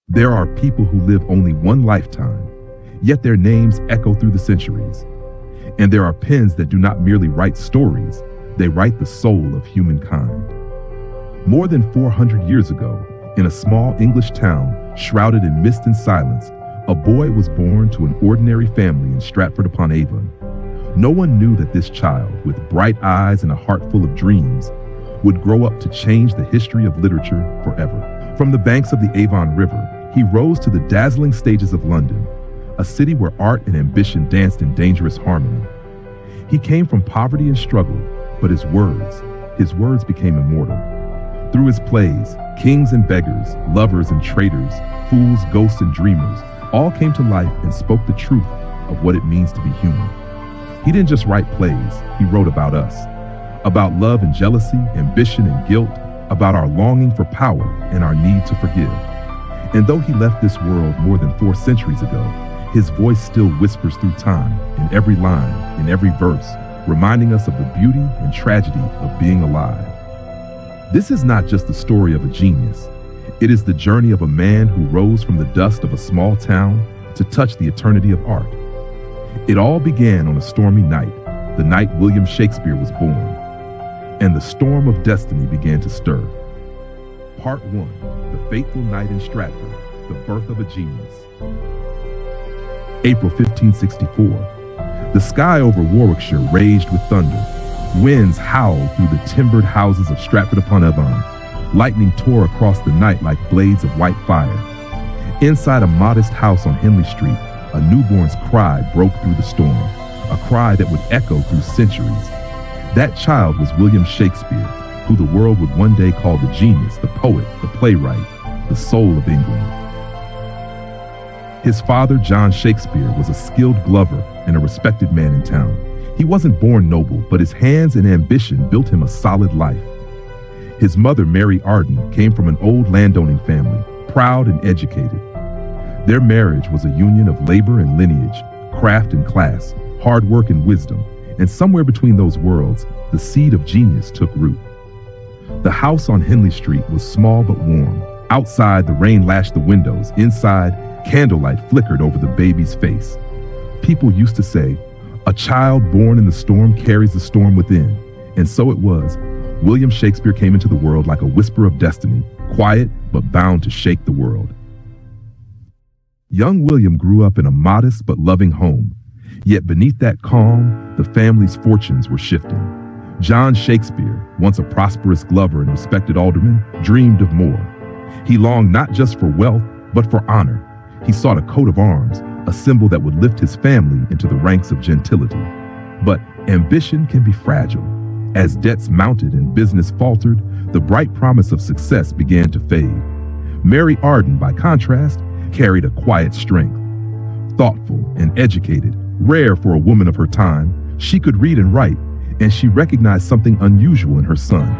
There are people who live only one lifetime, yet their names echo through the centuries. And there are pens that do not merely write stories, they write the soul of humankind. More than 400 years ago, in a small English town shrouded in mist and silence, a boy was born to an ordinary family in Stratford-upon-Avon. No one knew that this child, with bright eyes and a heart full of dreams, would grow up to change the history of literature forever. From the banks of the Avon River, he rose to the dazzling stages of London, a city where art and ambition danced in dangerous harmony. He came from poverty and struggle, but his words became immortal. Through his plays, kings and beggars, lovers and traitors, fools, ghosts and dreamers, all came to life and spoke the truth of what it means to be human. He didn't just write plays, he wrote about us, about love and jealousy, ambition and guilt, about our longing for power and our need to forgive. And though he left this world more than 4 centuries ago, his voice still whispers through time, in every line, in every verse, reminding us of the beauty and tragedy of being alive. This is not just the story of a genius. It is the journey of a man who rose from the dust of a small town to touch the eternity of art. It all began on a stormy night, the night William Shakespeare was born, and the storm of destiny began to stir. Part 1, The Fateful Night in Stratford, the Birth of a Genius. April 1564. The sky over Warwickshire raged with thunder. Winds howled through the timbered houses of Stratford-upon-Avon. Lightning tore across the night like blades of white fire. Inside a modest house on Henley Street, a newborn's cry broke through the storm, a cry that would echo through centuries. That child was William Shakespeare, who the world would one day call the genius, the poet, the playwright, the soul of England. His father, John Shakespeare, was a skilled glover and a respected man in town. He wasn't born noble, but his hands and ambition built him a solid life. His mother, Mary Arden, came from an old landowning family, proud and educated. Their marriage was a union of labor and lineage, craft and class, hard work and wisdom, and somewhere between those worlds, the seed of genius took root. The house on Henley Street was small but warm. Outside, the rain lashed the windows. Inside, candlelight flickered over the baby's face. People used to say, "A child born in the storm carries the storm within." And so it was. William Shakespeare came into the world like a whisper of destiny, quiet but bound to shake the world. Young William grew up in a modest but loving home. Yet beneath that calm, the family's fortunes were shifting. John Shakespeare, once a prosperous glover and respected alderman, dreamed of more. He longed not just for wealth, but for honor. He sought a coat of arms, a symbol that would lift his family into the ranks of gentility. But ambition can be fragile. As debts mounted and business faltered, the bright promise of success began to fade. Mary Arden, by contrast, carried a quiet strength. Thoughtful and educated, rare for a woman of her time, she could read and write, and she recognized something unusual in her son.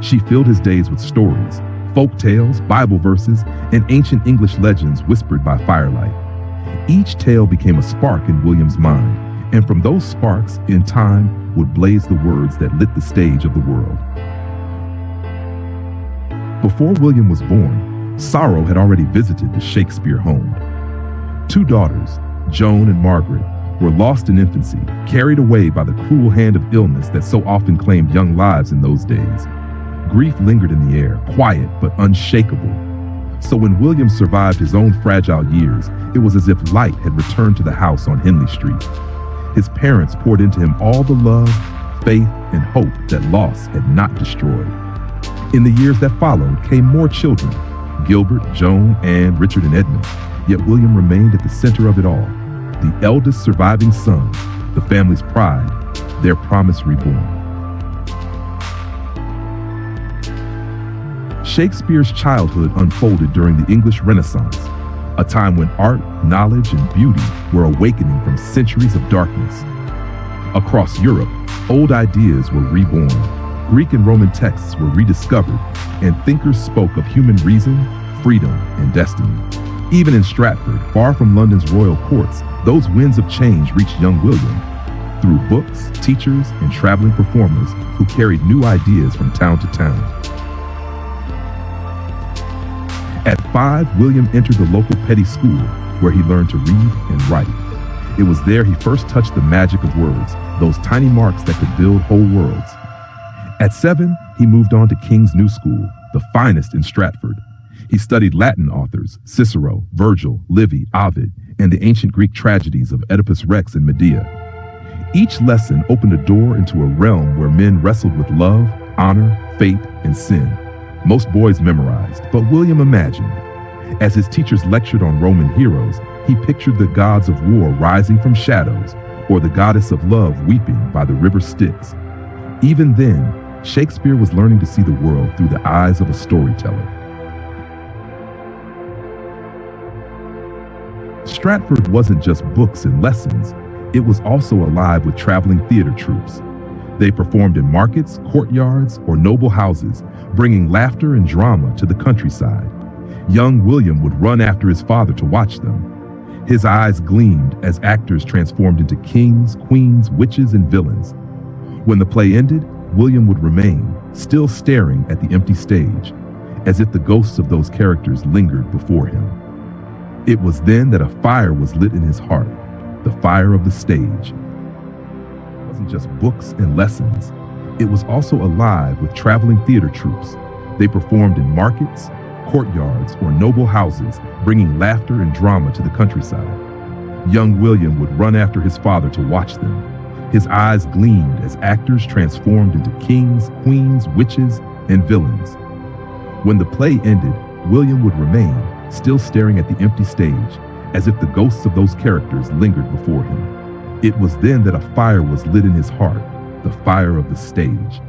She filled his days with stories, folk tales, Bible verses, and ancient English legends whispered by firelight. Each tale became a spark in William's mind, and from those sparks, in time, would blaze the words that lit the stage of the world. Before William was born, sorrow had already visited the Shakespeare home. 2 daughters, Joan and Margaret, were lost in infancy, carried away by the cruel hand of illness that so often claimed young lives in those days. Grief lingered in the air, quiet but unshakable. So when William survived his own fragile years, it was as if light had returned to the house on Henley Street. His parents poured into him all the love, faith, and hope that loss had not destroyed. In the years that followed came more children, Gilbert, Joan, Anne, Richard, and Edmund. Yet William remained at the center of it all, the eldest surviving son, the family's pride, their promise reborn. Shakespeare's childhood unfolded during the English Renaissance, a time when art, knowledge, and beauty were awakening from centuries of darkness. Across Europe, old ideas were reborn, Greek and Roman texts were rediscovered, and thinkers spoke of human reason, freedom, and destiny. Even in Stratford, far from London's royal courts, those winds of change reached young William through books, teachers, and traveling performers who carried new ideas from town to town. At 5, William entered the local petty school where he learned to read and write. It was there he first touched the magic of words, those tiny marks that could build whole worlds. At 7, he moved on to King's New School, the finest in Stratford. He studied Latin authors, Cicero, Virgil, Livy, Ovid, and the ancient Greek tragedies of Oedipus Rex and Medea. Each lesson opened a door into a realm where men wrestled with love, honor, fate, and sin. Most boys memorized, but William imagined. As his teachers lectured on Roman heroes, he pictured the gods of war rising from shadows, or the goddess of love weeping by the river Styx. Even then, Shakespeare was learning to see the world through the eyes of a storyteller. Stratford wasn't just books and lessons, it was also alive with traveling theater troupes. They performed in markets, courtyards, or noble houses, bringing laughter and drama to the countryside. Young William would run after his father to watch them. His eyes gleamed as actors transformed into kings, queens, witches, and villains. When the play ended, William would remain, still staring at the empty stage, as if the ghosts of those characters lingered before him. It was then that a fire was lit in his heart, the fire of the stage. It wasn't just books and lessons. It was also alive with traveling theater troupes. They performed in markets, courtyards, or noble houses, bringing laughter and drama to the countryside. Young William would run after his father to watch them. His eyes gleamed as actors transformed into kings, queens, witches, and villains. When the play ended, William would remain, still staring at the empty stage, as if the ghosts of those characters lingered before him. It was then that a fire was lit in his heart, the fire of the stage.